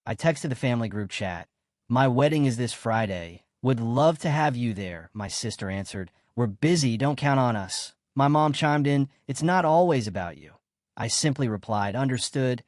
I texted the family group chat. My wedding is this Friday. Would love to have you there, my sister answered. We're busy, don't count on us. My mom chimed in, it's not always about you. I simply replied, understood.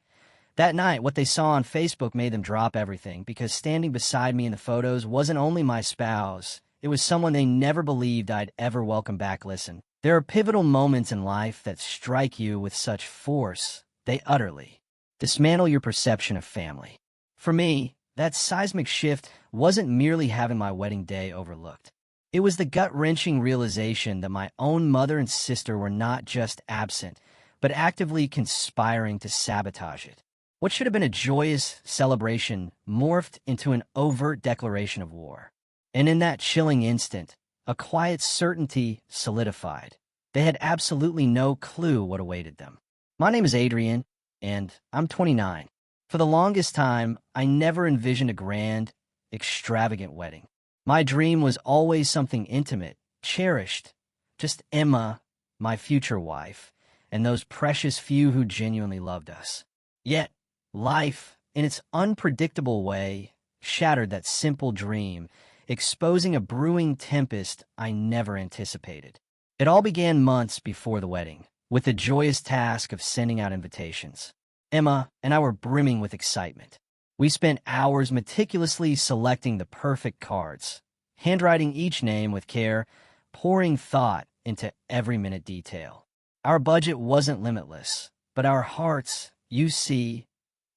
That night, what they saw on Facebook made them drop everything because standing beside me in the photos wasn't only my spouse, it was someone they never believed I'd ever welcome back. Listen, there are pivotal moments in life that strike you with such force, they utterly dismantle your perception of family. For me, that seismic shift wasn't merely having my wedding day overlooked. It was the gut-wrenching realization that my own mother and sister were not just absent, but actively conspiring to sabotage it. What should have been a joyous celebration morphed into an overt declaration of war. And in that chilling instant, a quiet certainty solidified. They had absolutely no clue what awaited them. My name is Adrian, and I'm 29. For the longest time, I never envisioned a grand, extravagant wedding. My dream was always something intimate, cherished, just Emma, my future wife, and those precious few who genuinely loved us. Yet, life, in its unpredictable way, shattered that simple dream, exposing a brewing tempest I never anticipated. It all began months before the wedding, with the joyous task of sending out invitations. Emma and I were brimming with excitement. We spent hours meticulously selecting the perfect cards, handwriting each name with care, pouring thought into every minute detail. Our budget wasn't limitless, but our hearts, you see,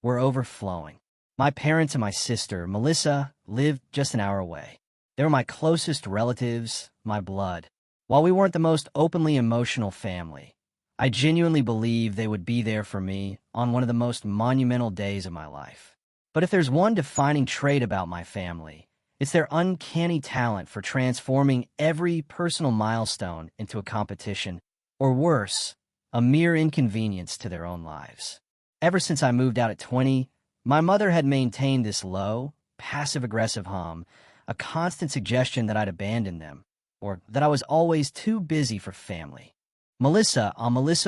were overflowing. My parents and my sister, Melissa, lived just an hour away. They were my closest relatives, my blood. While we weren't the most openly emotional family, I genuinely believed they would be there for me on one of the most monumental days of my life. But if there's one defining trait about my family, it's their uncanny talent for transforming every personal milestone into a competition, or worse, a mere inconvenience to their own lives. Ever since I moved out at 20, my mother had maintained this low, passive-aggressive hum, a constant suggestion that I'd abandoned them, or that I was always too busy for family. Melissa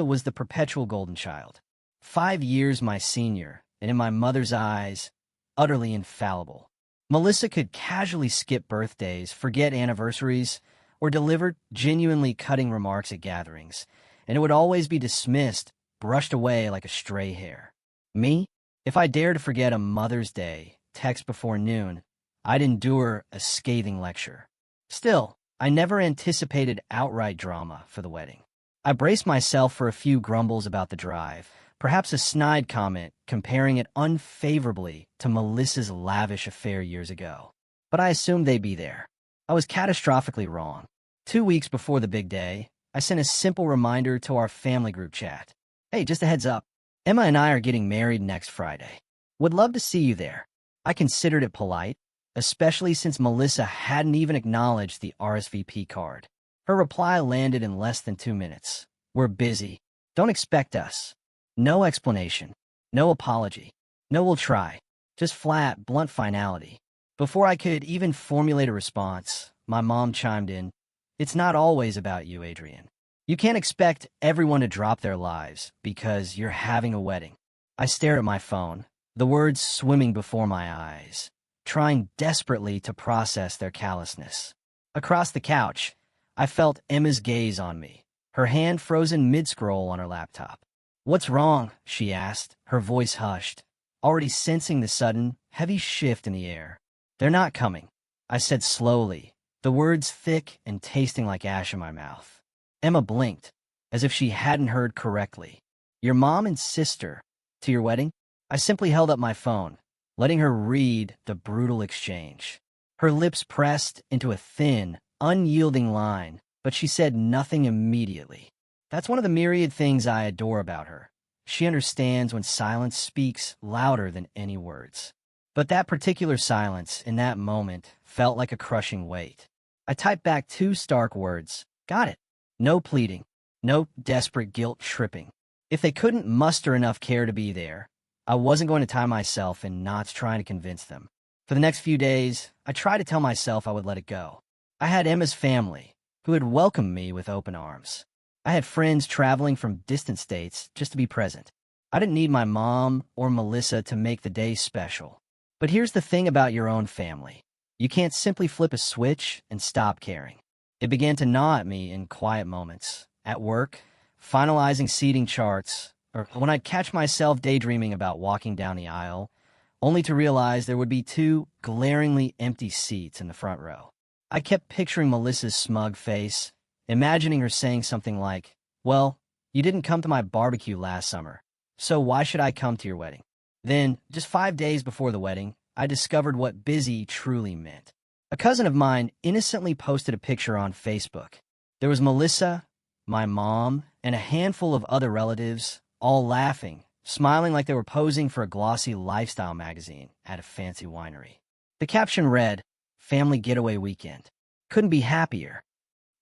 was the perpetual golden child. 5 years my senior, and in my mother's eyes, utterly infallible. Melissa could casually skip birthdays, forget anniversaries, or deliver genuinely cutting remarks at gatherings, and it would always be dismissed, brushed away like a stray hair. Me? If I dared to forget a Mother's Day text before noon, I'd endure a scathing lecture. Still, I never anticipated outright drama for the wedding. I braced myself for a few grumbles about the drive, perhaps a snide comment comparing it unfavorably to Melissa's lavish affair years ago. But I assumed they'd be there. I was catastrophically wrong. 2 weeks before the big day, I sent a simple reminder to our family group chat. Hey, just a heads up. Emma and I are getting married next Friday. Would love to see you there. I considered it polite, especially since Melissa hadn't even acknowledged the RSVP card. Her reply landed in less than 2 minutes. We're busy. Don't expect us. No explanation. No apology. No we'll try. Just flat, blunt finality. Before I could even formulate a response, my mom chimed in, it's not always about you, Adrian. You can't expect everyone to drop their lives because you're having a wedding. I stared at my phone, the words swimming before my eyes, trying desperately to process their callousness. Across the couch, I felt Emma's gaze on me, her hand frozen mid-scroll on her laptop. What's wrong? She asked, her voice hushed, already sensing the sudden, heavy shift in the air. They're not coming, I said slowly, the words thick and tasting like ash in my mouth. Emma blinked, as if she hadn't heard correctly. Your mom and sister, to your wedding? I simply held up my phone, letting her read the brutal exchange. Her lips pressed into a thin, unyielding line, but she said nothing immediately. That's one of the myriad things I adore about her. She understands when silence speaks louder than any words. But that particular silence, in that moment, felt like a crushing weight. I typed back 2 stark words. Got it. No pleading. No desperate guilt tripping. If they couldn't muster enough care to be there, I wasn't going to tie myself in knots trying to convince them. For the next few days, I tried to tell myself I would let it go. I had Emma's family, who had welcomed me with open arms. I had friends traveling from distant states just to be present. I didn't need my mom or Melissa to make the day special. But here's the thing about your own family. You can't simply flip a switch and stop caring. It began to gnaw at me in quiet moments. At work, finalizing seating charts, or when I'd catch myself daydreaming about walking down the aisle, only to realize there would be two glaringly empty seats in the front row. I kept picturing Melissa's smug face, imagining her saying something like, "Well, you didn't come to my barbecue last summer, so why should I come to your wedding?" Then, just 5 days before the wedding, I discovered what busy truly meant. A cousin of mine innocently posted a picture on Facebook. There was Melissa, my mom, and a handful of other relatives, all laughing, smiling like they were posing for a glossy lifestyle magazine at a fancy winery. The caption read, "Family Getaway Weekend." Couldn't be happier.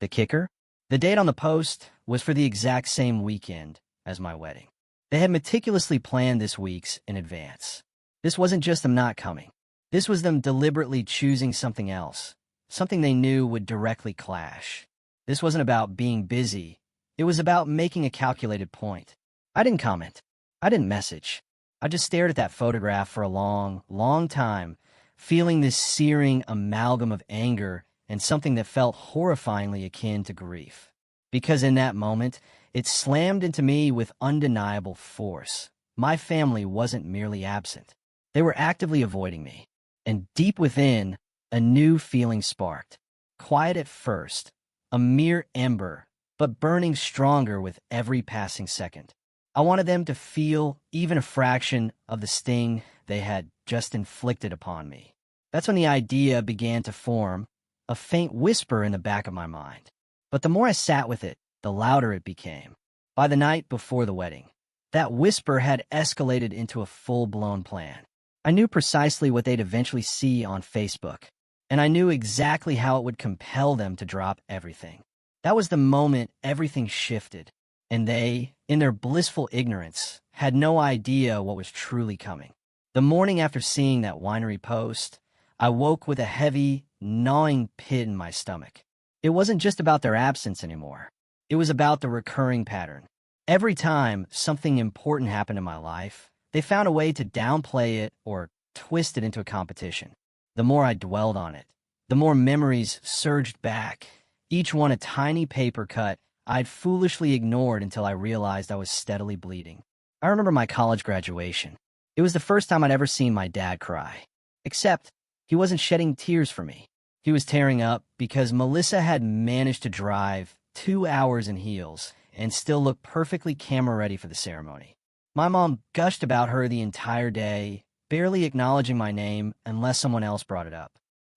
The kicker? The date on the post was for the exact same weekend as my wedding. They had meticulously planned this weeks in advance. This wasn't just them not coming. This was them deliberately choosing something else, something they knew would directly clash. This wasn't about being busy. It was about making a calculated point. I didn't comment. I didn't message. I just stared at that photograph for a long, long time, feeling this searing amalgam of anger and something that felt horrifyingly akin to grief. Because in that moment, it slammed into me with undeniable force. My family wasn't merely absent. They were actively avoiding me. And deep within, a new feeling sparked. Quiet at first, a mere ember, but burning stronger with every passing second. I wanted them to feel even a fraction of the sting they had just inflicted upon me. That's when the idea began to form, a faint whisper in the back of my mind. But the more I sat with it, the louder it became. By the night before the wedding, that whisper had escalated into a full-blown plan. I knew precisely what they'd eventually see on Facebook, and I knew exactly how it would compel them to drop everything. That was the moment everything shifted, and they, in their blissful ignorance, had no idea what was truly coming. The morning after seeing that winery post, I woke with a heavy, gnawing pit in my stomach. It wasn't just about their absence anymore. It was about the recurring pattern. Every time something important happened in my life, they found a way to downplay it or twist it into a competition. The more I dwelled on it, the more memories surged back, each one a tiny paper cut I'd foolishly ignored until I realized I was steadily bleeding. I remember my college graduation. It was the first time I'd ever seen my dad cry. Except, he wasn't shedding tears for me. He was tearing up because Melissa had managed to drive 2 hours in heels and still look perfectly camera-ready for the ceremony. My mom gushed about her the entire day, barely acknowledging my name unless someone else brought it up.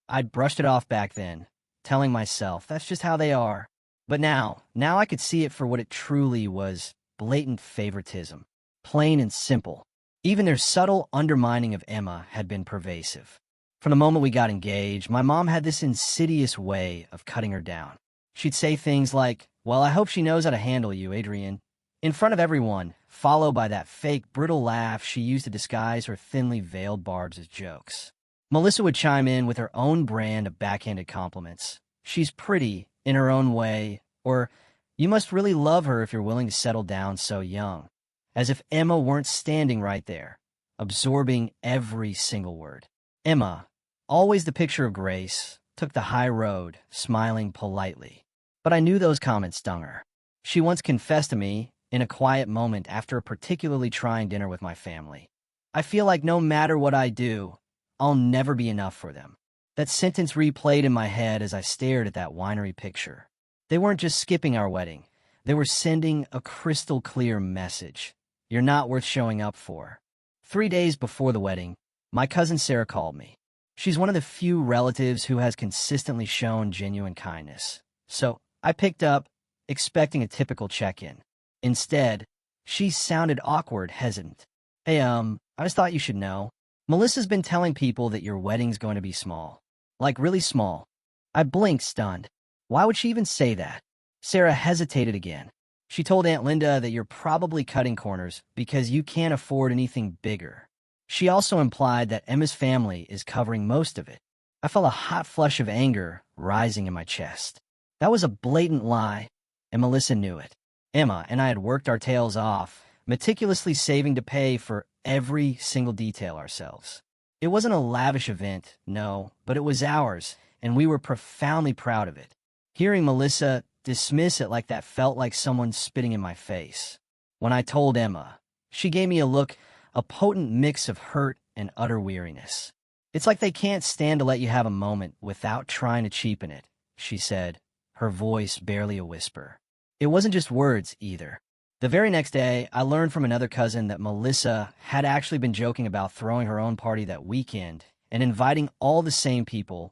I'd brushed it off back then, telling myself that's just how they are. But now I could see it for what it truly was, blatant favoritism. Plain and simple. Even their subtle undermining of Emma had been pervasive. From the moment we got engaged, my mom had this insidious way of cutting her down. She'd say things like, "Well, I hope she knows how to handle you, Adrian," in front of everyone, followed by that fake, brittle laugh she used to disguise her thinly veiled barbs as jokes. Melissa would chime in with her own brand of backhanded compliments. "She's pretty, in her own way," or "You must really love her if you're willing to settle down so young," as if Emma weren't standing right there, absorbing every single word. Emma, always the picture of grace, took the high road, smiling politely. But I knew those comments stung her. She once confessed to me, in a quiet moment after a particularly trying dinner with my family, "I feel like no matter what I do, I'll never be enough for them." That sentence replayed in my head as I stared at that winery picture. They weren't just skipping our wedding. They were sending a crystal-clear message. You're not worth showing up for. 3 days before the wedding, my cousin Sarah called me. She's one of the few relatives who has consistently shown genuine kindness. So I picked up, expecting a typical check-in. Instead, she sounded awkward, hesitant. "Hey, I just thought you should know. Melissa's been telling people that your wedding's going to be small. Like really small." I blinked, stunned. Why would she even say that? Sarah hesitated again. "She told Aunt Linda that you're probably cutting corners because you can't afford anything bigger." She also implied that Emma's family is covering most of it. I felt a hot flush of anger rising in my chest. That was a blatant lie, and Melissa knew it. Emma and I had worked our tails off, meticulously saving to pay for every single detail ourselves. It wasn't a lavish event, no, but it was ours, and we were profoundly proud of it. Hearing Melissa dismiss it like that felt like someone spitting in my face. When I told Emma, she gave me a look, a potent mix of hurt and utter weariness. It's like they can't stand to let you have a moment without trying to cheapen it, she said, her voice barely a whisper. It wasn't just words, either. The very next day, I learned from another cousin that Melissa had actually been joking about throwing her own party that weekend and inviting all the same people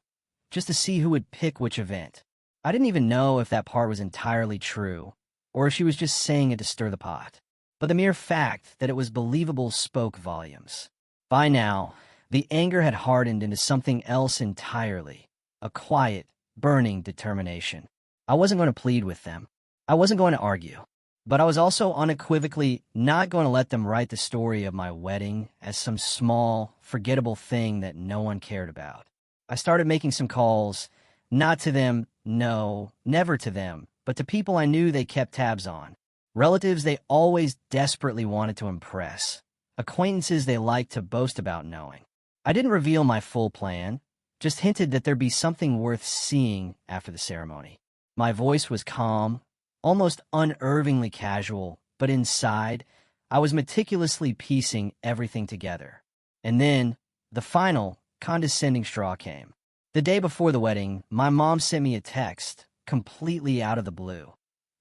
just to see who would pick which event. I didn't even know if that part was entirely true, or if she was just saying it to stir the pot. But the mere fact that it was believable spoke volumes. By now, the anger had hardened into something else entirely, a quiet, burning determination. I wasn't going to plead with them. I wasn't going to argue. But I was also unequivocally not going to let them write the story of my wedding as some small, forgettable thing that no one cared about. I started making some calls, not to them, no, never to them, but to people I knew they kept tabs on. Relatives they always desperately wanted to impress. Acquaintances they liked to boast about knowing. I didn't reveal my full plan, just hinted that there'd be something worth seeing after the ceremony. My voice was calm, almost unnervingly casual, but inside, I was meticulously piecing everything together. And then, the final, condescending straw came. The day before the wedding, my mom sent me a text, completely out of the blue.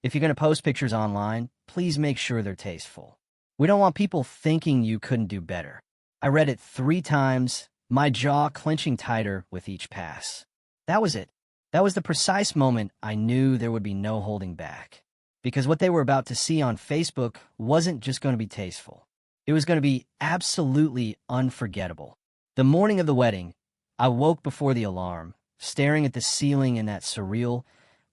If you're going to post pictures online, please make sure they're tasteful. We don't want people thinking you couldn't do better. I read it 3 times, my jaw clenching tighter with each pass. That was it. That was the precise moment I knew there would be no holding back. Because what they were about to see on Facebook wasn't just going to be tasteful. It was going to be absolutely unforgettable. The morning of the wedding, I woke before the alarm, staring at the ceiling in that surreal,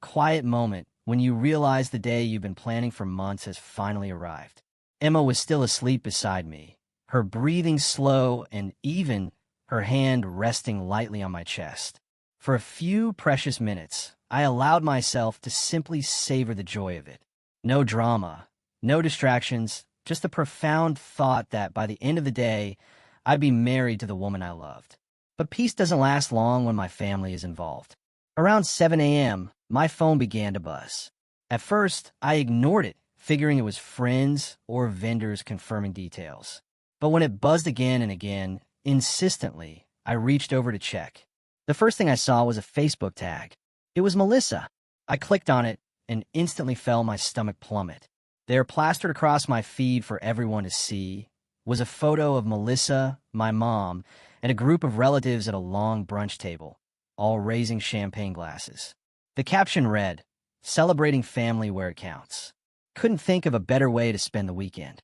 quiet moment when you realize the day you've been planning for months has finally arrived. Emma was still asleep beside me, her breathing slow and even, her hand resting lightly on my chest. For a few precious minutes, I allowed myself to simply savor the joy of it. No drama, no distractions, just the profound thought that by the end of the day, I'd be married to the woman I loved. But peace doesn't last long when my family is involved. Around 7 a.m., my phone began to buzz. At first, I ignored it, figuring it was friends or vendors confirming details. But when it buzzed again and again, insistently, I reached over to check. The first thing I saw was a Facebook tag. It was Melissa. I clicked on it and instantly felt my stomach plummet. There, plastered across my feed for everyone to see, was a photo of Melissa, my mom, and a group of relatives at a long brunch table, all raising champagne glasses. The caption read, "Celebrating family where it counts." Couldn't think of a better way to spend the weekend.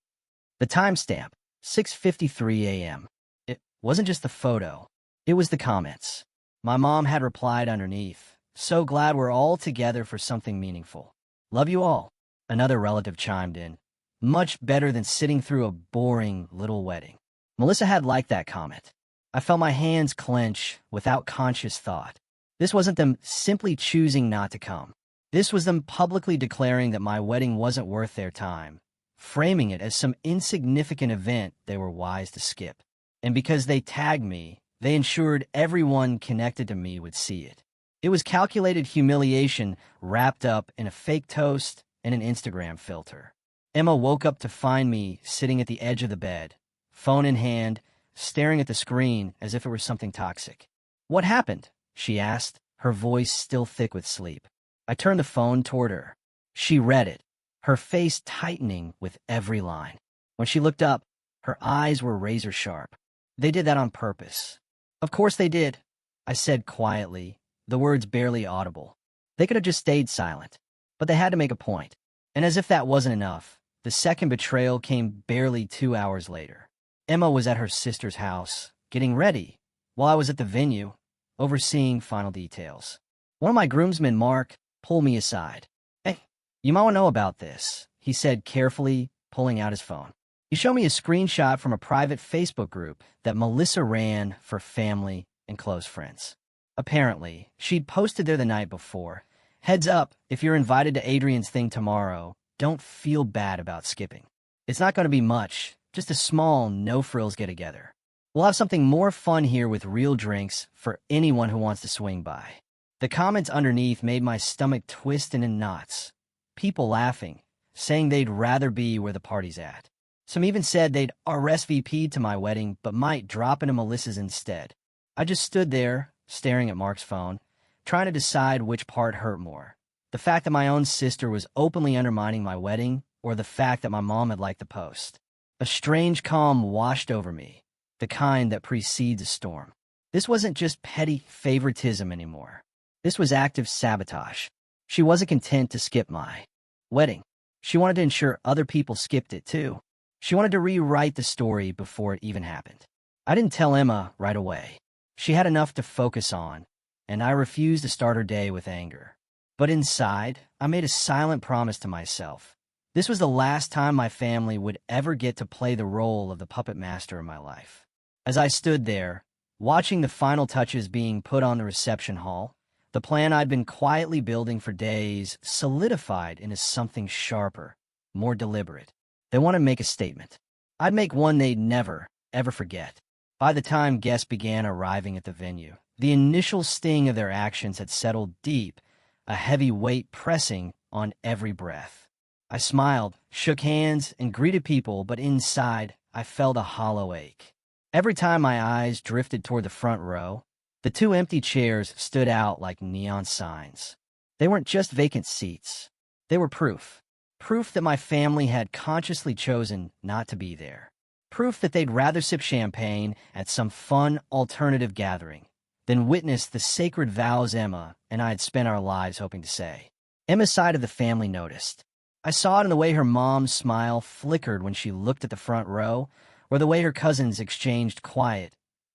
The timestamp, 6:53 a.m. It wasn't just the photo, it was the comments. My mom had replied underneath, "So glad we're all together for something meaningful. Love you all." Another relative chimed in, "Much better than sitting through a boring little wedding." Melissa had liked that comment. I felt my hands clench without conscious thought. This wasn't them simply choosing not to come. This was them publicly declaring that my wedding wasn't worth their time, framing it as some insignificant event they were wise to skip. And because they tagged me, they ensured everyone connected to me would see it. It was calculated humiliation wrapped up in a fake toast and an Instagram filter. Emma woke up to find me sitting at the edge of the bed, phone in hand, staring at the screen as if it were something toxic. "What happened?" she asked, her voice still thick with sleep. I turned the phone toward her. She read it, her face tightening with every line. When she looked up, her eyes were razor sharp. "They did that on purpose." "Of course they did," I said quietly, the words barely audible. They could have just stayed silent, but they had to make a point. And as if that wasn't enough, the second betrayal came barely 2 hours later. Emma was at her sister's house, getting ready, while I was at the venue, overseeing final details. One of my groomsmen, Mark, pulled me aside. "Hey, you might want to know about this," he said carefully, pulling out his phone. He showed me a screenshot from a private Facebook group that Melissa ran for family and close friends. Apparently, she'd posted there the night before. "Heads up, if you're invited to Adrian's thing tomorrow, don't feel bad about skipping. It's not going to be much, just a small, no-frills get-together." We'll have something more fun here with real drinks for anyone who wants to swing by. The comments underneath made my stomach twist in knots. People laughing, saying they'd rather be where the party's at. Some even said they'd RSVP'd to my wedding but might drop into Melissa's instead. I just stood there, staring at Mark's phone, trying to decide which part hurt more. The fact that my own sister was openly undermining my wedding, or the fact that my mom had liked the post. A strange calm washed over me, the kind that precedes a storm. This wasn't just petty favoritism anymore. This was active sabotage. She wasn't content to skip my wedding. She wanted to ensure other people skipped it too. She wanted to rewrite the story before it even happened. I didn't tell Emma right away. She had enough to focus on, and I refused to start her day with anger. But inside, I made a silent promise to myself. This was the last time my family would ever get to play the role of the puppet master in my life. As I stood there, watching the final touches being put on the reception hall, the plan I'd been quietly building for days solidified into something sharper, more deliberate. They wanted to make a statement. I'd make one they'd never, ever forget. By the time guests began arriving at the venue, the initial sting of their actions had settled deep, a heavy weight pressing on every breath. I smiled, shook hands, and greeted people, but inside, I felt a hollow ache. Every time my eyes drifted toward the front row, the two empty chairs stood out like neon signs. They weren't just vacant seats. They were proof. Proof that my family had consciously chosen not to be there. Proof that they'd rather sip champagne at some fun alternative gathering than witness the sacred vows Emma and I had spent our lives hoping to say. Emma's side of the family noticed. I saw it in the way her mom's smile flickered when she looked at the front row, or the way her cousins exchanged quiet,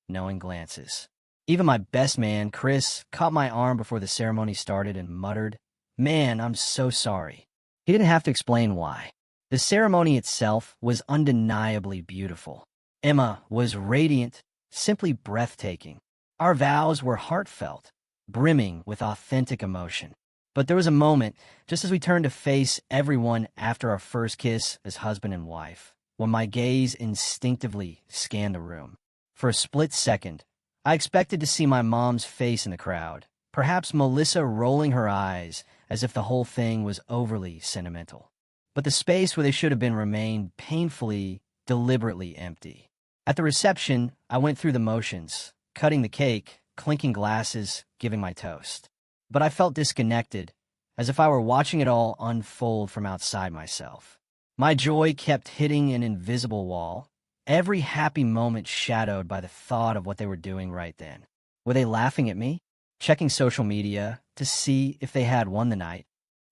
knowing glances. Even my best man, Chris, caught my arm before the ceremony started and muttered, "Man, I'm so sorry." He didn't have to explain why. The ceremony itself was undeniably beautiful. Emma was radiant, simply breathtaking. Our vows were heartfelt, brimming with authentic emotion. But there was a moment, just as we turned to face everyone after our first kiss as husband and wife, when my gaze instinctively scanned the room. For a split second, I expected to see my mom's face in the crowd, perhaps Melissa rolling her eyes as if the whole thing was overly sentimental. But the space where they should have been remained painfully, deliberately empty. At the reception, I went through the motions, cutting the cake, clinking glasses, giving my toast. But I felt disconnected, as if I were watching it all unfold from outside myself. My joy kept hitting an invisible wall, every happy moment shadowed by the thought of what they were doing right then. Were they laughing at me? Checking social media to see if they had won the night?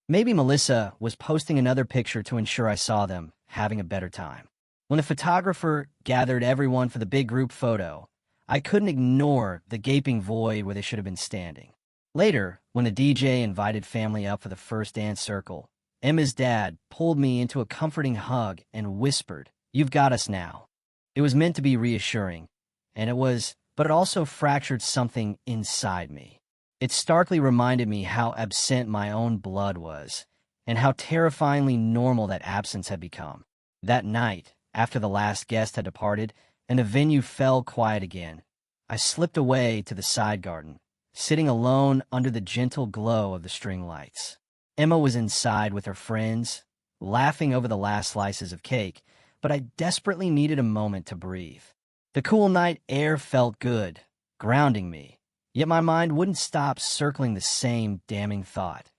Maybe Melissa was posting another picture to ensure I saw them having a better time. When the photographer gathered everyone for the big group photo, I couldn't ignore the gaping void where they should have been standing. Later, when the DJ invited family up for the first dance circle, Emma's dad pulled me into a comforting hug and whispered, "You've got us now." It was meant to be reassuring, and it was, but it also fractured something inside me. It starkly reminded me how absent my own blood was, and how terrifyingly normal that absence had become. That night, after the last guest had departed, and the venue fell quiet again, I slipped away to the side garden, sitting alone under the gentle glow of the string lights. Emma was inside with her friends, laughing over the last slices of cake, but I desperately needed a moment to breathe. The cool night air felt good, grounding me, yet my mind wouldn't stop circling the same damning thought.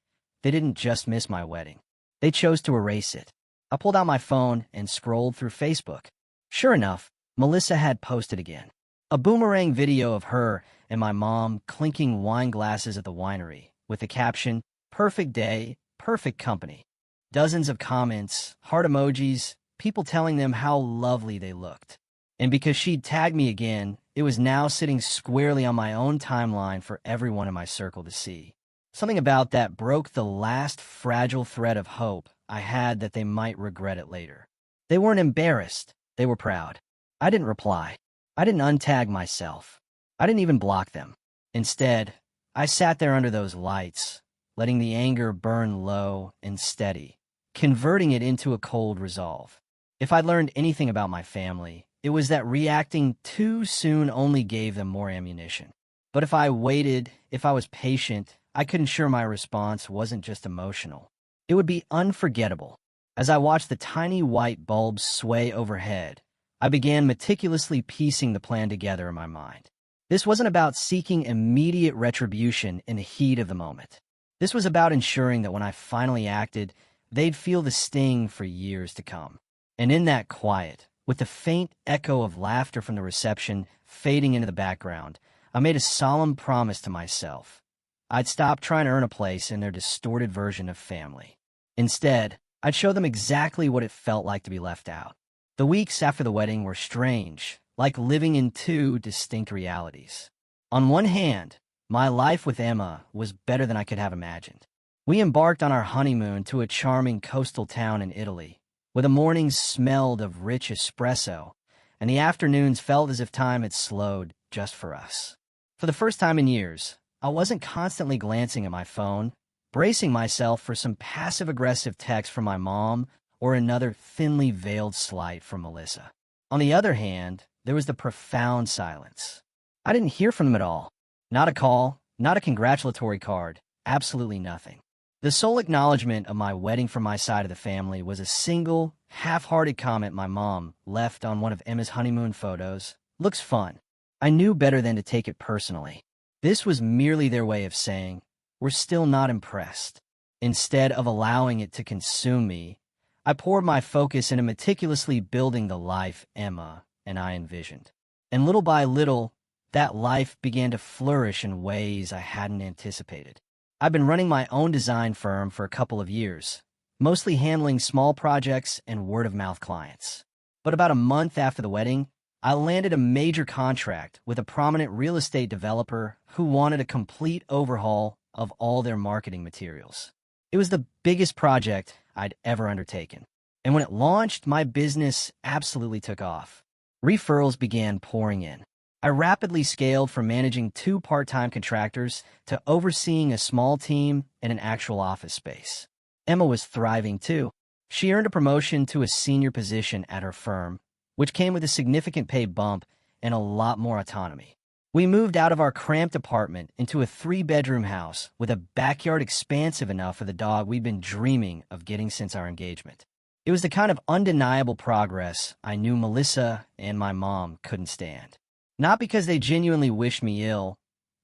They didn't just miss my wedding. They chose to erase it. I pulled out my phone and scrolled through Facebook. Sure enough, Melissa had posted again. A boomerang video of her and my mom clinking wine glasses at the winery, with the caption, "Perfect day, perfect company." Dozens of comments, heart emojis, people telling them how lovely they looked. And because she'd tagged me again, it was now sitting squarely on my own timeline for everyone in my circle to see. Something about that broke the last fragile thread of hope I had that they might regret it later. They weren't embarrassed. They were proud. I didn't reply. I didn't untag myself. I didn't even block them. Instead, I sat there under those lights, letting the anger burn low and steady, converting it into a cold resolve. If I'd learned anything about my family, It was that reacting too soon only gave them more ammunition. But if I waited, if I was patient, I could ensure my response wasn't just emotional. It would be unforgettable. As I watched the tiny white bulbs sway overhead, I began meticulously piecing the plan together in my mind. This wasn't about seeking immediate retribution in the heat of the moment. This was about ensuring that when I finally acted, they'd feel the sting for years to come. And in that quiet, with the faint echo of laughter from the reception fading into the background, I made a solemn promise to myself. I'd stop trying to earn a place in their distorted version of family. Instead, I'd show them exactly what it felt like to be left out. The weeks after the wedding were strange, like living in two distinct realities. On one hand, my life with Emma was better than I could have imagined. We embarked on our honeymoon to a charming coastal town in Italy, where the mornings smelled of rich espresso, and the afternoons felt as if time had slowed just for us. For the first time in years, I wasn't constantly glancing at my phone, bracing myself for some passive-aggressive text from my mom or another thinly veiled slight from Melissa. On the other hand, there was the profound silence. I didn't hear from them at all. Not a call, not a congratulatory card, absolutely nothing. The sole acknowledgement of my wedding from my side of the family was a single, half-hearted comment my mom left on one of Emma's honeymoon photos. "Looks fun." I knew better than to take it personally. This was merely their way of saying, "We're still not impressed." Instead of allowing it to consume me, I poured my focus into meticulously building the life Emma and I envisioned. And little by little, that life began to flourish in ways I hadn't anticipated. I've been running my own design firm for a couple of years, mostly handling small projects and word-of-mouth clients. But about a month after the wedding, I landed a major contract with a prominent real estate developer who wanted a complete overhaul of all their marketing materials. It was the biggest project I'd ever undertaken. And when it launched, my business absolutely took off. Referrals began pouring in. I rapidly scaled from managing 2 part-time contractors to overseeing a small team and an actual office space. Emma was thriving too. She earned a promotion to a senior position at her firm, which came with a significant pay bump and a lot more autonomy. We moved out of our cramped apartment into a 3-bedroom house with a backyard expansive enough for the dog we'd been dreaming of getting since our engagement. It was the kind of undeniable progress I knew Melissa and my mom couldn't stand. Not because they genuinely wished me ill,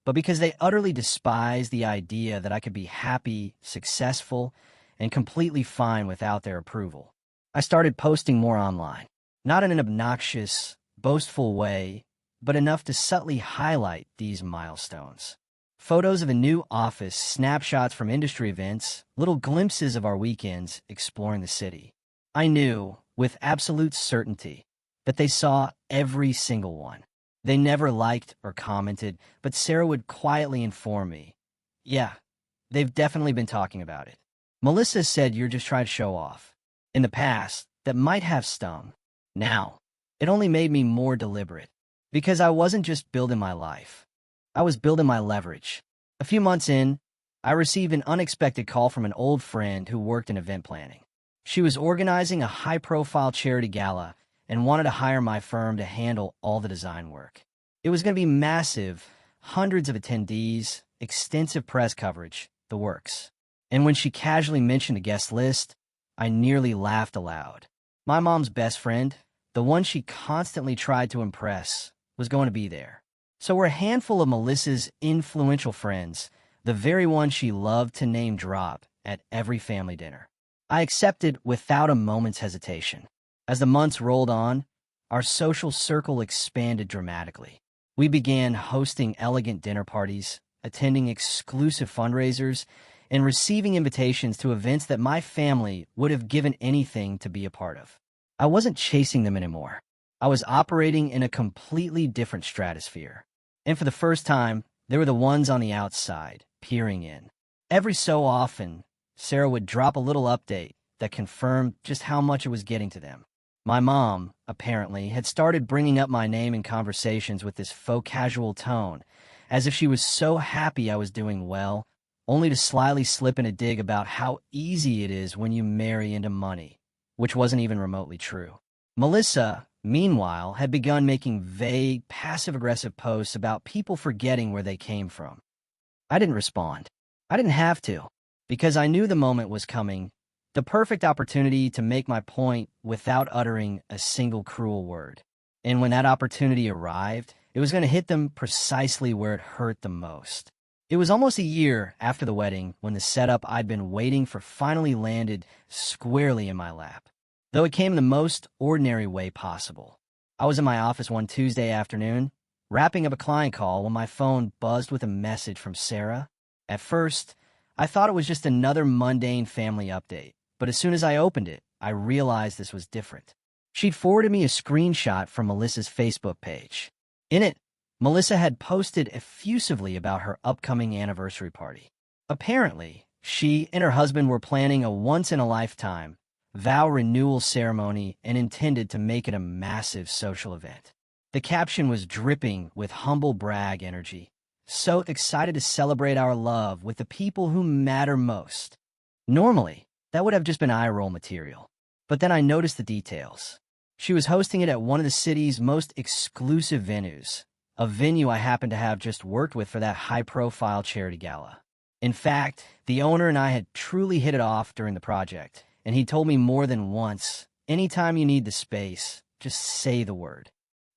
but because they utterly despised the idea that I could be happy, successful, and completely fine without their approval. I started posting more online. Not in an obnoxious, boastful way, but enough to subtly highlight these milestones. Photos of a new office, snapshots from industry events, little glimpses of our weekends exploring the city. I knew, with absolute certainty, that they saw every single one. They never liked or commented, but Sarah would quietly inform me, "Yeah, they've definitely been talking about it. Melissa said you're just trying to show off." In the past, that might have stung. Now, it only made me more deliberate, because I wasn't just building my life. I was building my leverage. A few months in, I received an unexpected call from an old friend who worked in event planning. She was organizing a high-profile charity gala and wanted to hire my firm to handle all the design work. It was going to be massive, hundreds of attendees, extensive press coverage, the works. And when she casually mentioned the guest list, I nearly laughed aloud. My mom's best friend, the one she constantly tried to impress, was going to be there. So were a handful of Melissa's influential friends, the very one she loved to name drop at every family dinner. I accepted without a moment's hesitation. As the months rolled on, our social circle expanded dramatically. We began hosting elegant dinner parties, attending exclusive fundraisers, and receiving invitations to events that my family would have given anything to be a part of. I wasn't chasing them anymore. I was operating in a completely different stratosphere. And for the first time, there were the ones on the outside, peering in. Every so often, Sarah would drop a little update that confirmed just how much it was getting to them. My mom, apparently, had started bringing up my name in conversations with this faux casual tone, as if she was so happy I was doing well, only to slyly slip in a dig about how easy it is when you marry into money, which wasn't even remotely true. Melissa, meanwhile, had begun making vague, passive-aggressive posts about people forgetting where they came from. I didn't respond. I didn't have to, because I knew the moment was coming, the perfect opportunity to make my point without uttering a single cruel word. And when that opportunity arrived, it was going to hit them precisely where it hurt the most. It was almost a year after the wedding when the setup I'd been waiting for finally landed squarely in my lap, though it came in the most ordinary way possible. I was in my office one Tuesday afternoon, wrapping up a client call when my phone buzzed with a message from Sarah. At first, I thought it was just another mundane family update, but as soon as I opened it, I realized this was different. She'd forwarded me a screenshot from Melissa's Facebook page. In it, Melissa had posted effusively about her upcoming anniversary party. Apparently, she and her husband were planning a once-in-a-lifetime vow renewal ceremony and intended to make it a massive social event. The caption was dripping with humble brag energy. So excited to celebrate our love with the people who matter most. Normally, that would have just been eye-roll material. But then I noticed the details. She was hosting it at one of the city's most exclusive venues, a venue I happened to have just worked with for that high-profile charity gala. In fact, the owner and I had truly hit it off during the project, and he told me more than once, anytime you need the space, just say the word.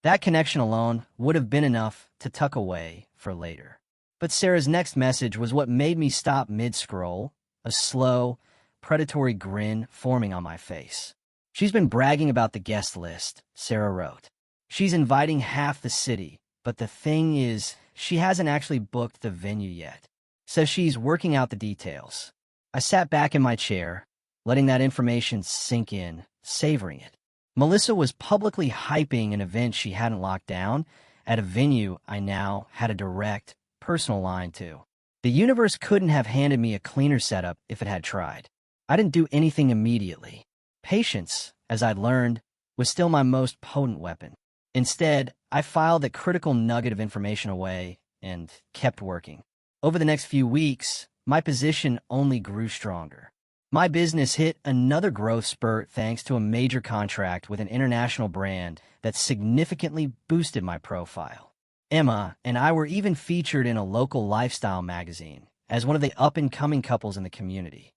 That connection alone would have been enough to tuck away for later. But Sarah's next message was what made me stop mid-scroll, a slow, predatory grin forming on my face. She's been bragging about the guest list, Sarah wrote. She's inviting half the city, but the thing is, she hasn't actually booked the venue yet. Says she's working out the details. I sat back in my chair, letting that information sink in, savoring it. Melissa was publicly hyping an event she hadn't locked down at a venue I now had a direct, personal line to. The universe couldn't have handed me a cleaner setup if it had tried. I didn't do anything immediately. Patience, as I'd learned, was still my most potent weapon. Instead, I filed that critical nugget of information away and kept working. Over the next few weeks, my position only grew stronger. My business hit another growth spurt thanks to a major contract with an international brand that significantly boosted my profile. Emma and I were even featured in a local lifestyle magazine as one of the up-and-coming couples in the community.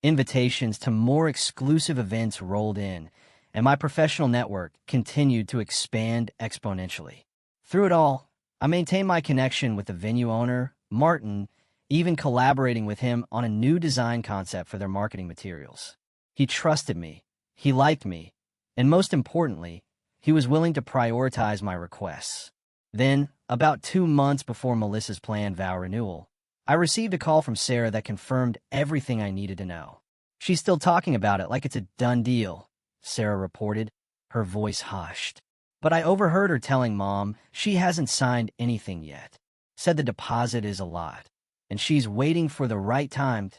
Invitations to more exclusive events rolled in, and my professional network continued to expand exponentially. Through it all, I maintained my connection with the venue owner, Martin, even collaborating with him on a new design concept for their marketing materials. He trusted me, he liked me, and most importantly, he was willing to prioritize my requests. Then, about 2 months before Melissa's planned vow renewal, I received a call from Sarah that confirmed everything I needed to know. She's still talking about it like it's a done deal, Sarah reported, her voice hushed. But I overheard her telling Mom she hasn't signed anything yet. Said the deposit is a lot, and she's waiting for the right time.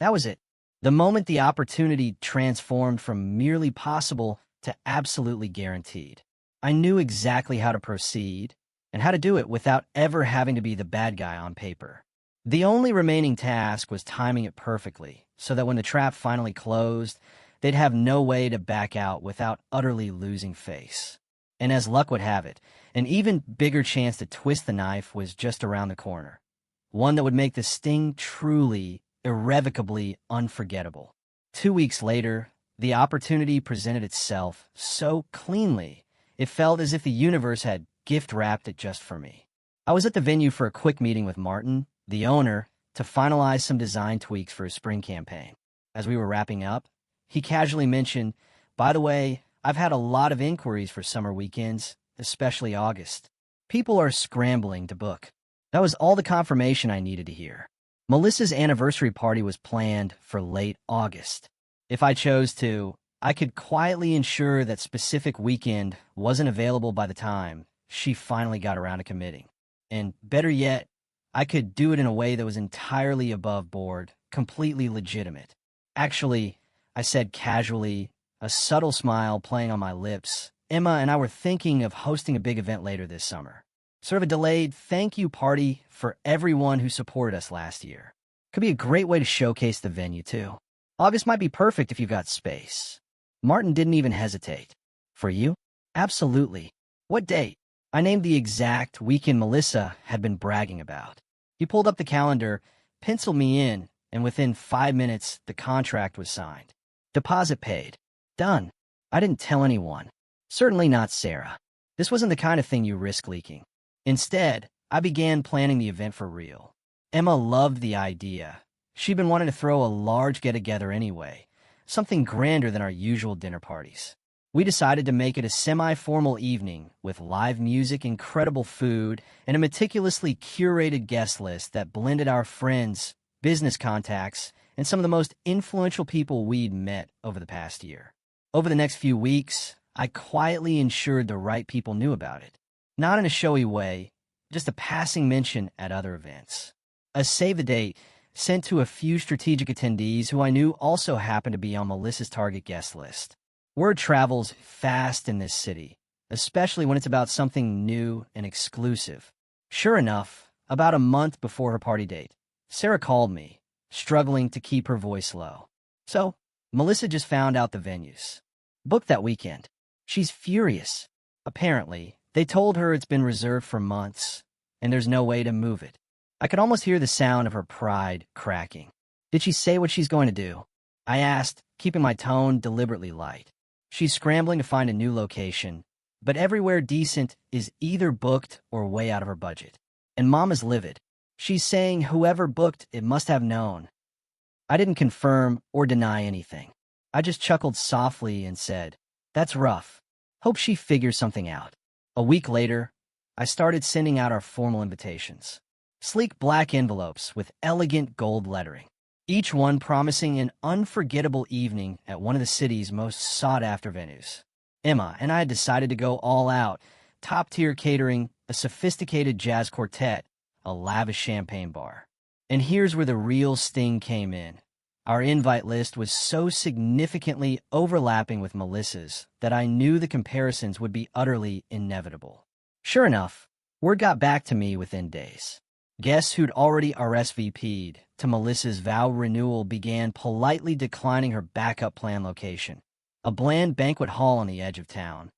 That was it. The moment the opportunity transformed from merely possible to absolutely guaranteed. I knew exactly how to proceed and how to do it without ever having to be the bad guy on paper. The only remaining task was timing it perfectly so that when the trap finally closed, they'd have no way to back out without utterly losing face. And as luck would have it, an even bigger chance to twist the knife was just around the corner. One that would make the sting truly, irrevocably unforgettable. 2 weeks later, the opportunity presented itself so cleanly, it felt as if the universe had gift-wrapped it just for me. I was at the venue for a quick meeting with Martin, the owner, to finalize some design tweaks for his spring campaign. As we were wrapping up, he casually mentioned, "By the way, I've had a lot of inquiries for summer weekends, especially August. People are scrambling to book." That was all the confirmation I needed to hear. Melissa's anniversary party was planned for late August. If I chose to, I could quietly ensure that specific weekend wasn't available by the time she finally got around to committing. And better yet, I could do it in a way that was entirely above board, completely legitimate. Actually, I said casually, a subtle smile playing on my lips, Emma and I were thinking of hosting a big event later this summer. Sort of a delayed thank you party for everyone who supported us last year. Could be a great way to showcase the venue, too. August might be perfect if you've got space. Martin didn't even hesitate. For you? Absolutely. What date? I named the exact weekend Melissa had been bragging about. He pulled up the calendar, penciled me in, and within 5 minutes, the contract was signed. Deposit paid. Done. I didn't tell anyone. Certainly not Sarah. This wasn't the kind of thing you risk leaking. Instead, I began planning the event for real. Emma loved the idea. She'd been wanting to throw a large get-together anyway, something grander than our usual dinner parties. We decided to make it a semi-formal evening with live music, incredible food, and a meticulously curated guest list that blended our friends, business contacts, and some of the most influential people we'd met over the past year. Over the next few weeks, I quietly ensured the right people knew about it. Not in a showy way, just a passing mention at other events. A save-the-date sent to a few strategic attendees who I knew also happened to be on Melissa's target guest list. Word travels fast in this city, especially when it's about something new and exclusive. Sure enough, about a month before her party date, Sarah called me, struggling to keep her voice low. So, Melissa just found out the venues. Booked that weekend. She's furious. Apparently, they told her it's been reserved for months, and there's no way to move it. I could almost hear the sound of her pride cracking. Did she say what she's going to do? I asked, keeping my tone deliberately light. She's scrambling to find a new location, but everywhere decent is either booked or way out of her budget. And Mom is livid. She's saying whoever booked it must have known. I didn't confirm or deny anything. I just chuckled softly and said, "That's rough. Hope she figures something out." A week later, I started sending out our formal invitations. Sleek black envelopes with elegant gold lettering, each one promising an unforgettable evening at one of the city's most sought-after venues. Emma and I had decided to go all out, top-tier catering, a sophisticated jazz quartet, a lavish champagne bar. And here's where the real sting came in. Our invite list was so significantly overlapping with Melissa's that I knew the comparisons would be utterly inevitable. Sure enough, word got back to me within days. Guests who'd already RSVP'd to Melissa's vow renewal began politely declining her backup plan location, a bland banquet hall on the edge of town,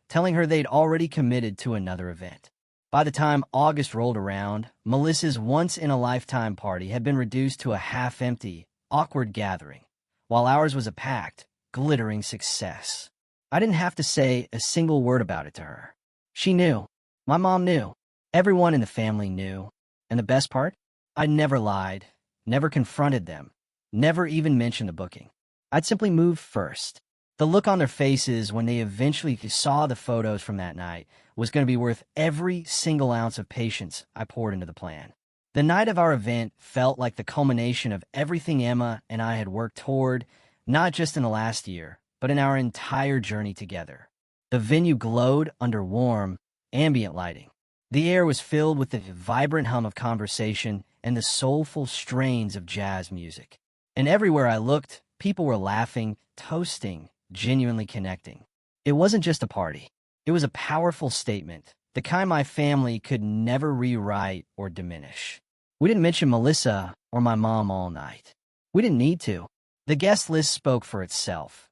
telling her they'd already committed to another event. By the time August rolled around, Melissa's once-in-a-lifetime party had been reduced to a half-empty, awkward gathering, while ours was a packed, glittering success. I didn't have to say a single word about it to her. She knew. My mom knew. Everyone in the family knew. And the best part? I never lied, never confronted them, never even mentioned the booking. I'd simply moved first. The look on their faces when they eventually saw the photos from that night was going to be worth every single ounce of patience I poured into the plan. The night of our event felt like the culmination of everything Emma and I had worked toward, not just in the last year, but in our entire journey together. The venue glowed under warm, ambient lighting. The air was filled with the vibrant hum of conversation and the soulful strains of jazz music. And everywhere I looked, people were laughing, toasting, genuinely connecting. It wasn't just a party. It was a powerful statement, the kind my family could never rewrite or diminish. We didn't mention Melissa or my mom all night. We didn't need to. The guest list spoke for itself.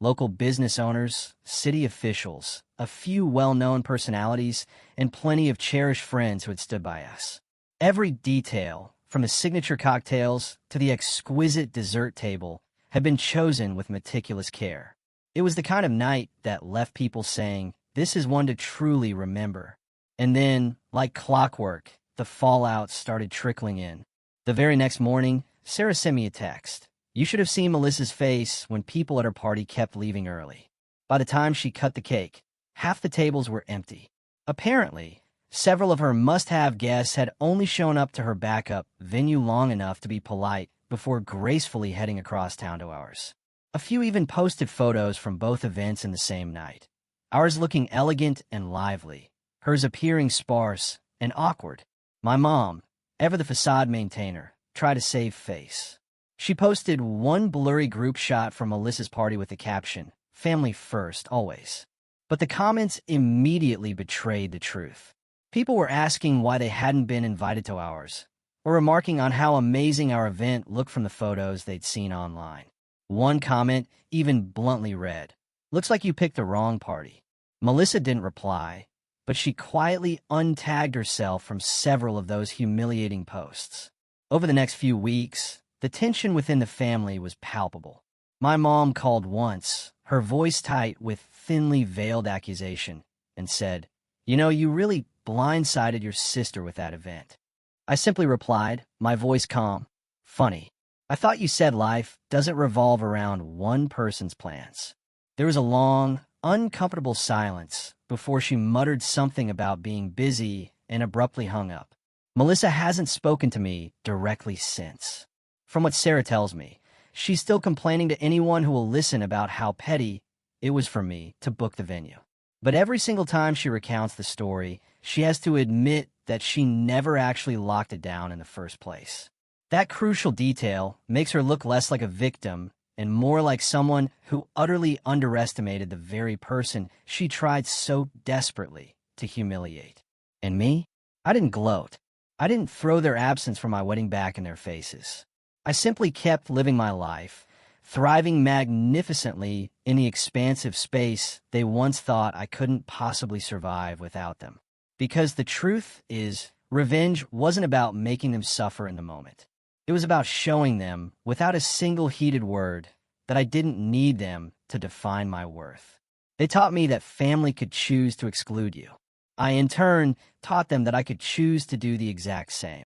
Local business owners, city officials, a few well-known personalities, and plenty of cherished friends who had stood by us. Every detail, from the signature cocktails to the exquisite dessert table, had been chosen with meticulous care. It was the kind of night that left people saying, "This is one to truly remember." And then, like clockwork, the fallout started trickling in. The very next morning, Sarah sent me a text. You should have seen Melissa's face when people at her party kept leaving early. By the time she cut the cake, half the tables were empty. Apparently, several of her must-have guests had only shown up to her backup venue long enough to be polite before gracefully heading across town to ours. A few even posted photos from both events in the same night. Ours looking elegant and lively, hers appearing sparse and awkward. My mom, ever the facade maintainer, tried to save face. She posted one blurry group shot from Melissa's party with the caption, "Family first, always." But the comments immediately betrayed the truth. People were asking why they hadn't been invited to ours, or remarking on how amazing our event looked from the photos they'd seen online. One comment even bluntly read, "Looks like you picked the wrong party." Melissa didn't reply, but she quietly untagged herself from several of those humiliating posts. Over the next few weeks, the tension within the family was palpable. My mom called once, her voice tight with thinly veiled accusation, and said, "You know, you really blindsided your sister with that event." I simply replied, my voice calm, "Funny. I thought you said life doesn't revolve around one person's plans." There was a long, uncomfortable silence before she muttered something about being busy and abruptly hung up. Melissa hasn't spoken to me directly since. From what Sarah tells me, she's still complaining to anyone who will listen about how petty it was for me to book the venue. But every single time she recounts the story, she has to admit that she never actually locked it down in the first place. That crucial detail makes her look less like a victim and more like someone who utterly underestimated the very person she tried so desperately to humiliate. And me? I didn't gloat. I didn't throw their absence from my wedding back in their faces. I simply kept living my life, thriving magnificently in the expansive space they once thought I couldn't possibly survive without them. Because the truth is, revenge wasn't about making them suffer in the moment. It was about showing them, without a single heated word, that I didn't need them to define my worth. They taught me that family could choose to exclude you. I, in turn, taught them that I could choose to do the exact same.